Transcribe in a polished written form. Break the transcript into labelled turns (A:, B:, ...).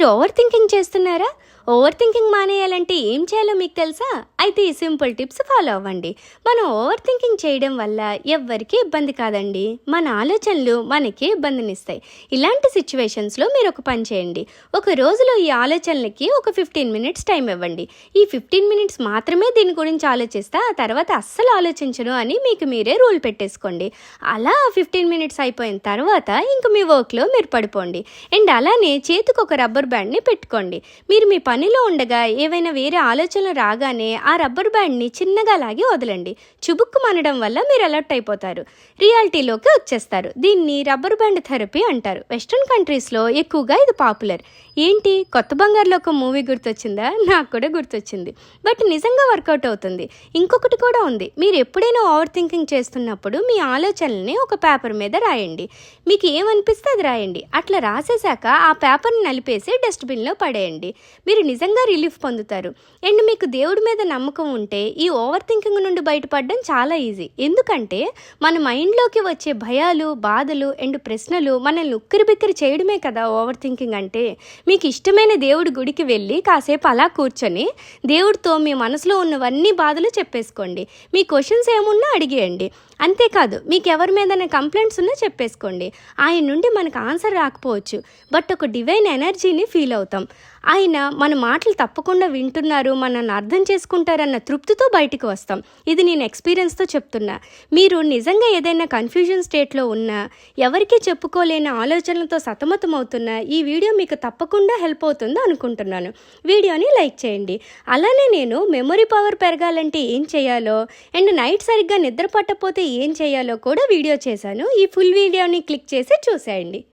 A: మీరు over thinking చేస్తున్నారా? Over thinking మానేయాలంటే ఏం చేయాలో మీకు తెలుసా? అయితే ఈ సింపుల్ టిప్స్ ఫాలో అవ్వండి. మనం ఓవర్ థింకింగ్ చేయడం వల్ల ఎవ్వరికీ ఇబ్బంది కాదండి. మన ఆలోచనలు మనకే ఇబ్బందినిస్తాయి. ఇలాంటి సిచ్యువేషన్స్లో మీరు ఒక పని చేయండి. ఒక రోజులో ఈ ఆలోచనలకి ఒక 15 మినిట్స్ టైం ఇవ్వండి. ఈ 15 మినిట్స్ మాత్రమే దీని గురించి ఆలోచిస్తా, ఆ తర్వాత అస్సలు ఆలోచించను అని మీకు మీరే రూల్ పెట్టేసుకోండి. అలా 15 మినిట్స్ అయిపోయిన తర్వాత ఇంక మీ వర్క్లో మీరు పడిపోండి. అండ్ అలానే చేతికి ఒక రబ్బర్ బ్యాండ్ని పెట్టుకోండి. మీరు మీ పనిలో ఉండగా ఏవైనా వేరే ఆలోచనలు రాగానే ఆ రబ్బర్ బ్యాండ్ని చిన్నగా లాగి వదలండి. చుబుక్కు మనడం వల్ల మీరు అలర్ట్ అయిపోతారు, రియాలిటీలోకి వచ్చేస్తారు. దీన్ని రబ్బర్ బ్యాండ్ థెరపీ అంటారు. వెస్ట్రన్ కంట్రీస్లో ఎక్కువగా ఇది పాపులర్. ఏంటి, కొత్త బంగారులో ఒక మూవీ గుర్తొచ్చిందా? నాకు కూడా గుర్తొచ్చింది. బట్ నిజంగా వర్కౌట్ అవుతుంది. ఇంకొకటి కూడా ఉంది. మీరు ఎప్పుడైనా ఓవర్ థింకింగ్ చేస్తున్నప్పుడు మీ ఆలోచనల్ని ఒక పేపర్ మీద రాయండి. మీకు ఏమనిపిస్తే అది రాయండి. అట్లా రాసేశాక ఆ పేపర్ని నలిపేసి డస్ట్బిన్లో పడేయండి. మీరు నిజంగా రిలీఫ్ పొందుతారు. అండ్ మీకు దేవుడి మీద నమ్మకం ఉంటే ఈ ఓవర్ థింకింగ్ నుండి బయటపడడం చాలా ఈజీ. ఎందుకంటే మన మైండ్లోకి వచ్చే భయాలు, బాధలు అండ్ ప్రశ్నలు మనల్ని ఉక్కిరిబిక్కిరి చేయడమే కదా ఓవర్ థింకింగ్ అంటే. మీకు ఇష్టమైన దేవుడి గుడికి వెళ్ళి కాసేపు అలా కూర్చొని దేవుడితో మీ మనసులో ఉన్నవన్నీ బాధలు చెప్పేసుకోండి. మీ క్వశ్చన్స్ ఏమున్నా అడిగేయండి. అంతేకాదు, మీకు ఎవరి మీదైనా కంప్లైంట్స్ ఉన్నా చెప్పేసుకోండి. ఆయన నుండి మనకు ఆన్సర్ రాకపోవచ్చు, బట్ ఒక డివైన్ ఎనర్జీని ఫీల్ అవుతాం. ఆయన మన మాటలు తప్పకుండా వింటున్నారు, మనల్ని అర్థం చేసుకుంటారన్న తృప్తితో బయటికి వస్తాం. ఇది నేను ఎక్స్పీరియన్స్తో చెప్తున్నా. మీరు నిజంగా ఏదైనా కన్ఫ్యూజన్ స్టేట్లో ఉన్నా, ఎవరికీ చెప్పుకోలేని ఆలోచనలతో సతమతమవుతున్నా ఈ వీడియో మీకు తప్పకుండా హెల్ప్ అవుతుంది అనుకుంటున్నాను. వీడియోని లైక్ చేయండి. అలానే నేను మెమొరీ పవర్ పెరగాలంటే ఏం చేయాలో అండ్ నైట్ సరిగ్గా నిద్ర పట్టకపోతే ఏం చేయాలో కూడా వీడియో చేశాను. ఈ ఫుల్ వీడియోని క్లిక్ చేసి చూసేయండి.